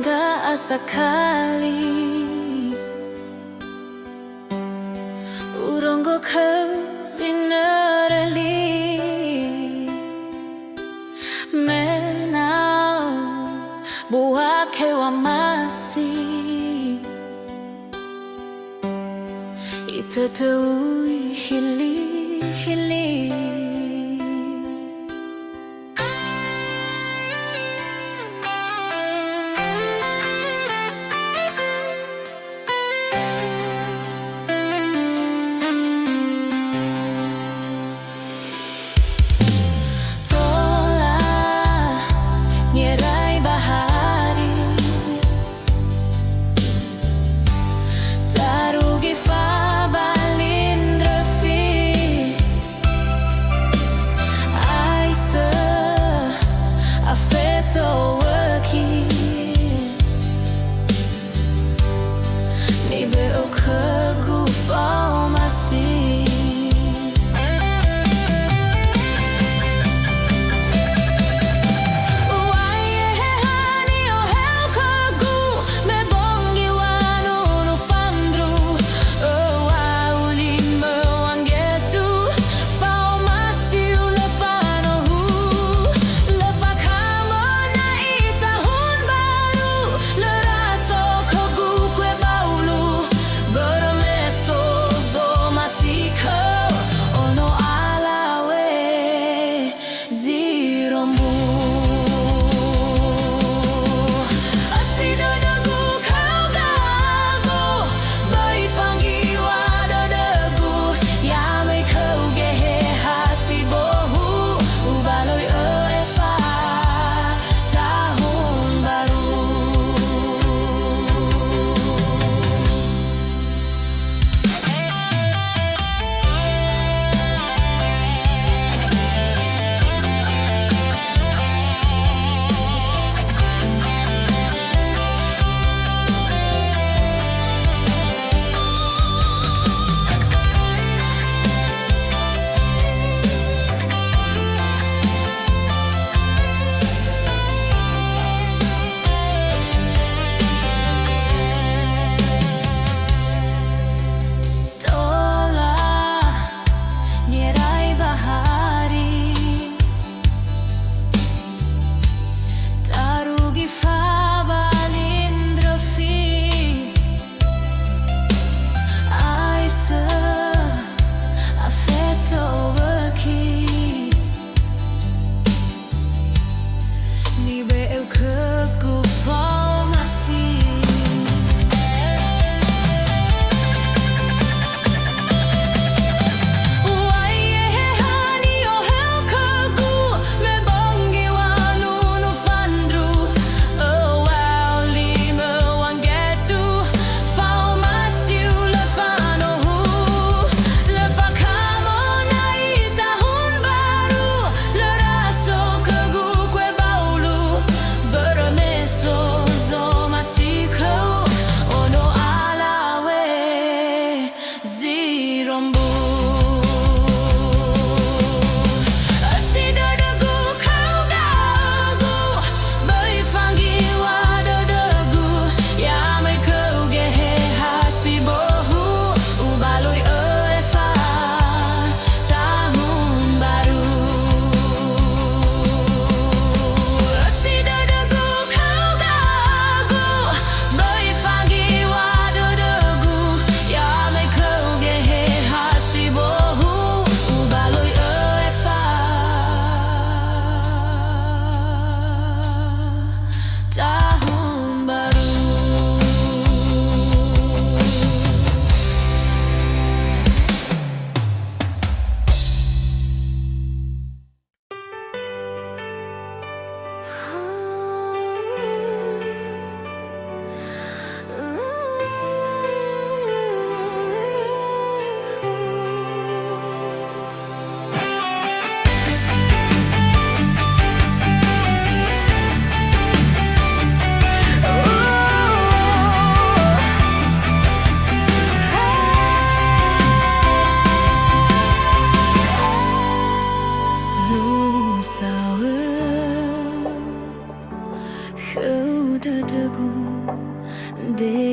anga asakali urongo sinarali menao buake wa masi itatui hili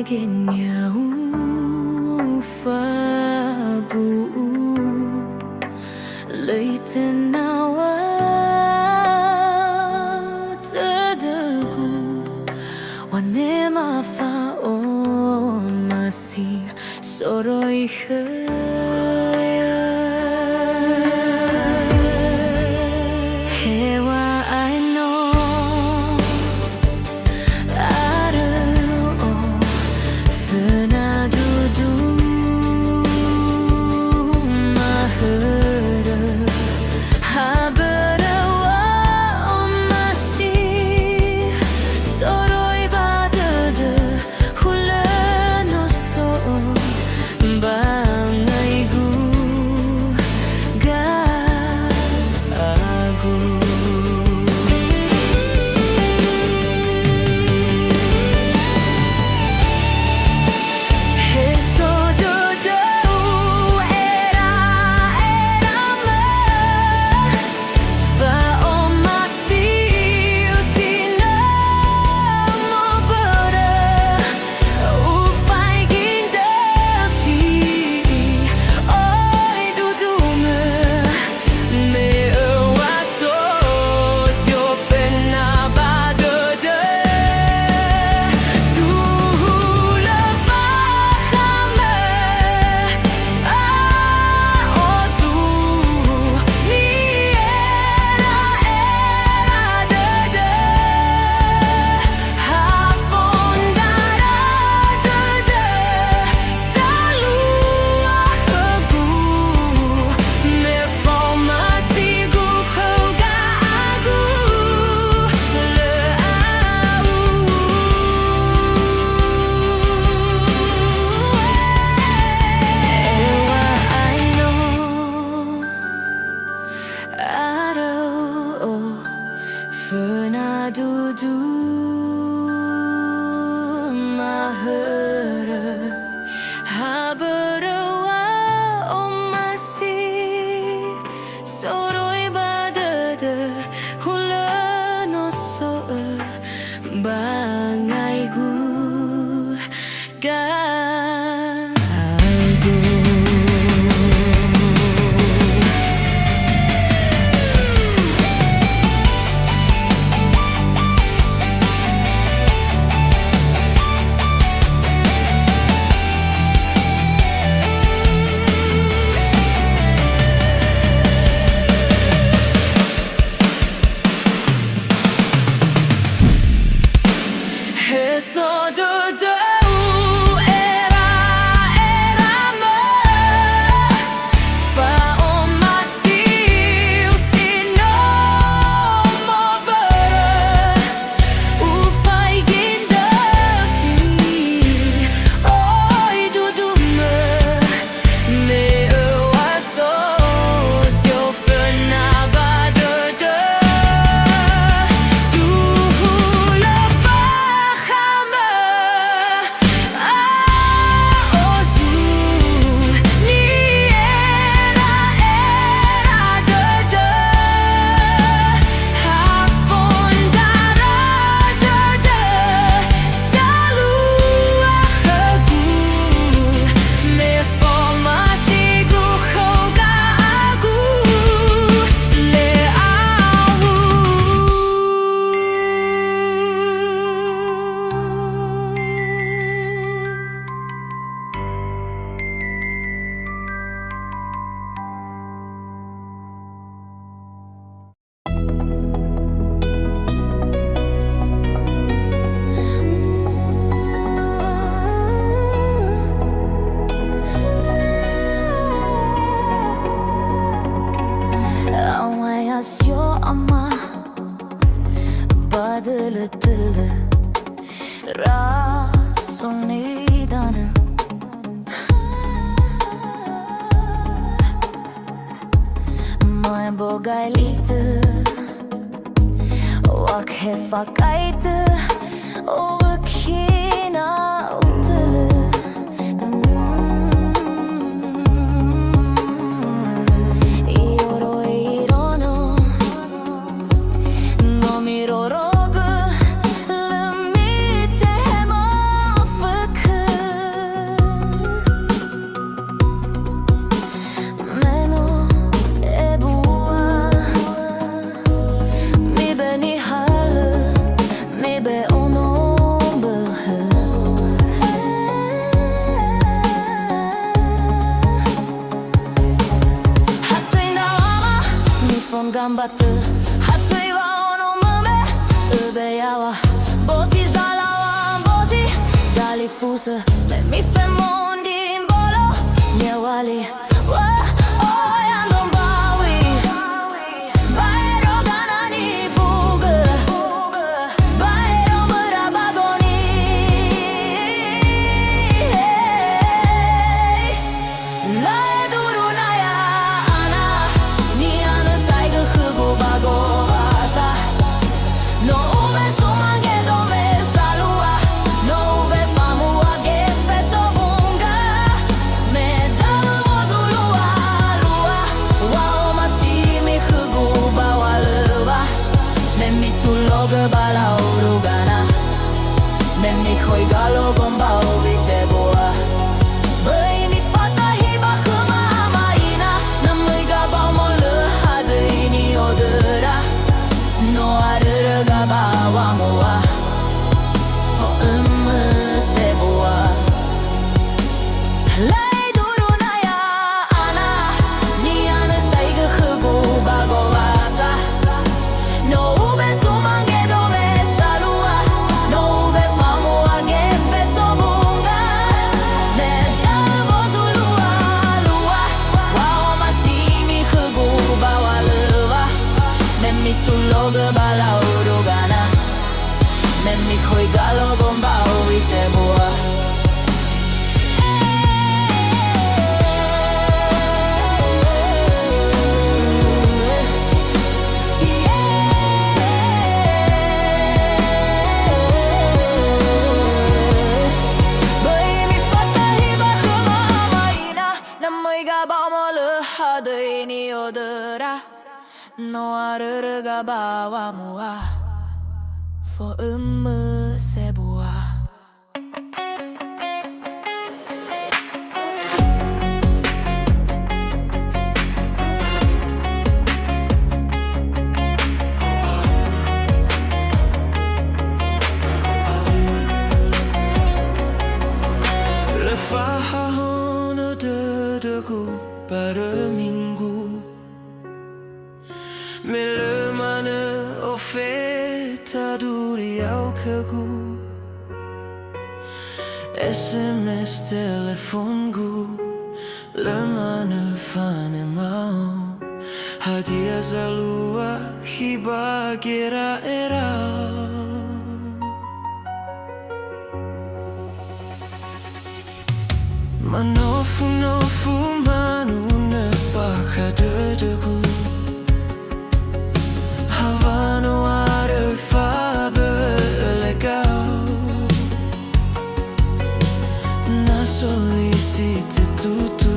genya ufabu Leiten nawa tadagu Wanema fa o masih soroi Hewa I know Dudu mahara habarawa o masih soroi badada hula no so bangai gu So do badılıtılı rasonidana Mai bogailite wak hefakaite o vakina utılı Miro rogu lemite hema fıkı bată Hatui wa ono mume Ubeya wa bosi zala wa bosi Dali fusă me mi fe mondi mbolo Nyewali wa oyandon bawi Baero gana ni buge Baero berabagoni Lae duru na ya ana Ni anu taiga hugu bago asa No ube sumange dome salua No ube famu wa gefe sobunga Me dalu wozulua lua Wa oma simi hugu bawa lua Me mitu loge bala urugana Me mi khoi galo bomba ubi seboa Băi mi fata hiba huma maina Na mâiga bau mo lă hadăini odăra No arără gaba wa moa Fo îmă seboa Lai duru na ya ana Ni ană taigă hăgu bago asa No ube sumange dome salua No ube famu agefe sobunga Me dal vozulua lua Wa oma simi hăgu bawa lăva Me mi tu logă bala urugana Me mi khoi galo bomba ubi seboa Băi mi fata hiba huma maina Na mâiga bau mo lă hadăini odăra No arără gaba wa moa Fo îmă seboa Lefahahono dedeku pada minggu Melemana ofeta duri au keku SMS telefonku Lemana fane mau Hadiah zalua hiba gira era Manofu nofu manu ne baka dedeku Havano are fabe legal Na solicite tutu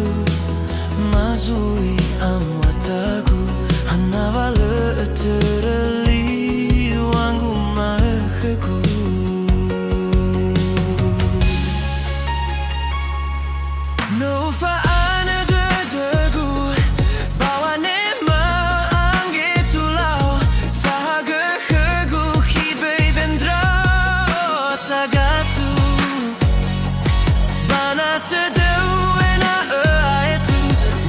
Mazui amwataku Hanava le eterali wangu maheku No faana dedeku Bawa ne maange tulau Fahaga hegu hibe bendra tagatu Bana te deu ena aetu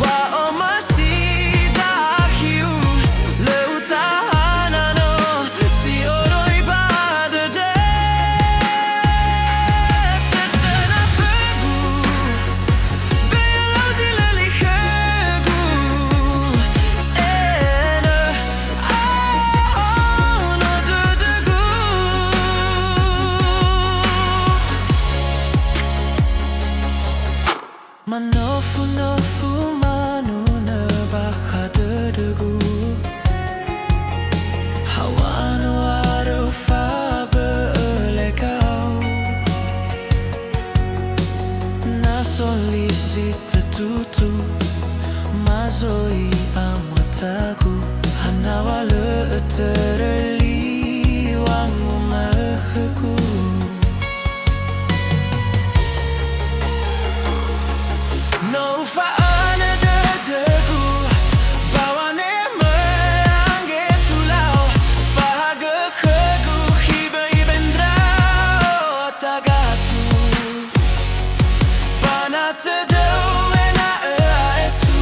Wa oma sida hiu Leutahana no Si oroi bada de Tetena fegu Belozi lali hegu Ena no dudegu Manofu nofu manu ne baka dedeku Hawano aro fabe legal Na solicite tutu Mazoi amwataku Hanawa le eterali wangu maheku No faana dedeku Bawa ne maange tulau Fahaga hegu hibe bendra tagatu Bana te deu ena aetu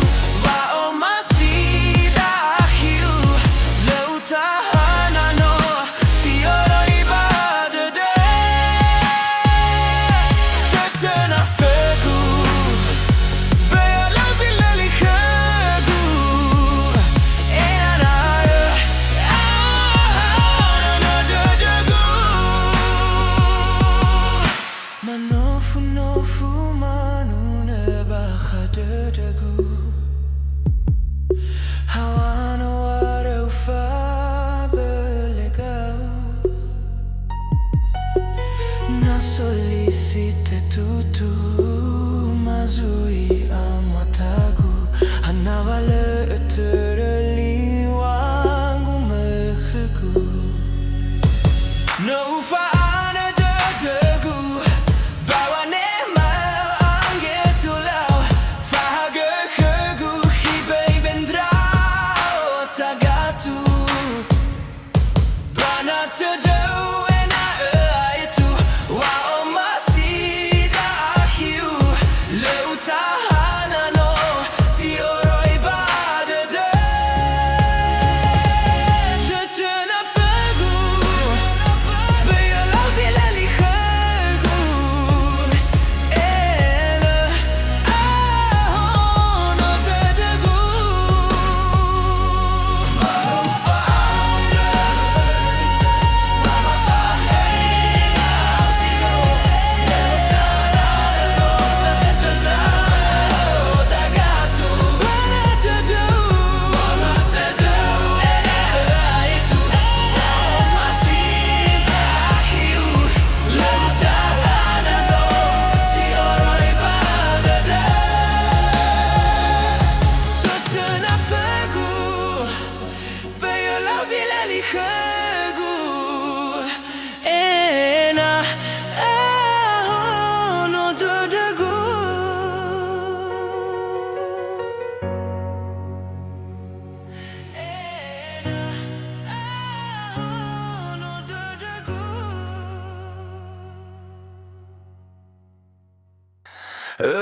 Wa oma sida hiu solicite tu mazui amataku hanawale etereli wangu meheku no ufaana degu bawa nema ange tulau fahaga hegu hibei bendrao tagatu bana te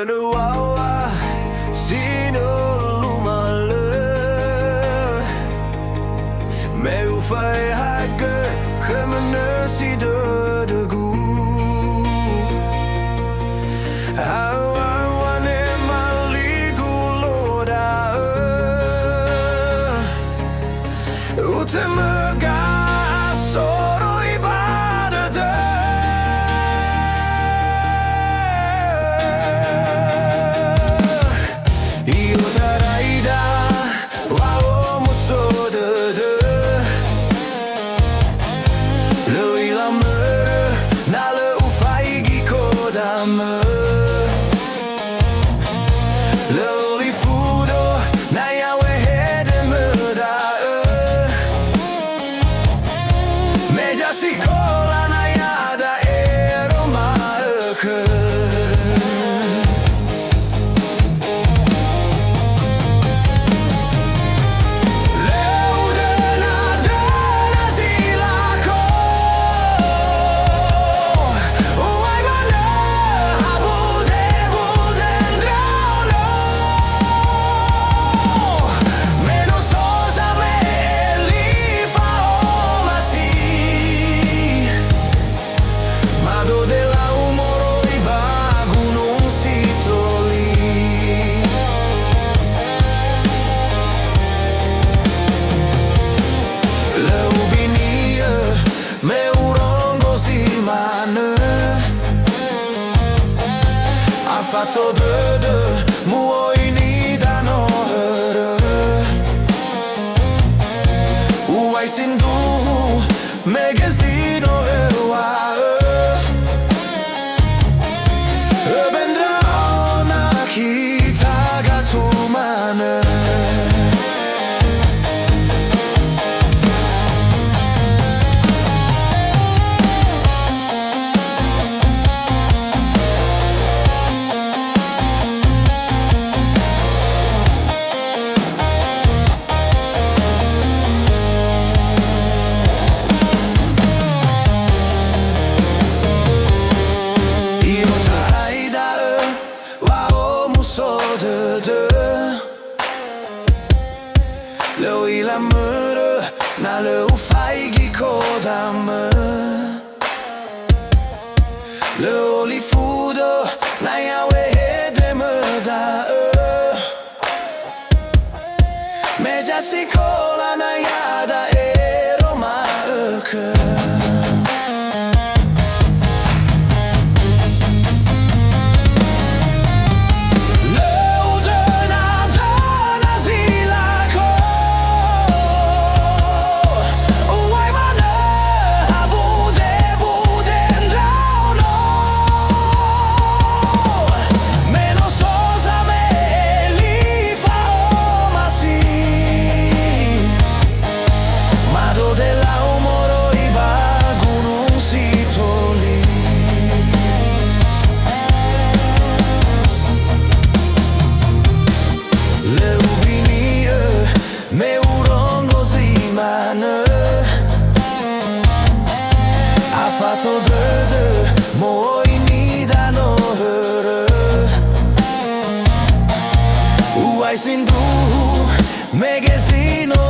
Nuawa sino lumale meu fai hake khemene si de gu awane maligu loda utemaga soro ibadade fatto de muoi ni da no uai sindu megazino ewa bendra na kita gatumane sin tú me que si no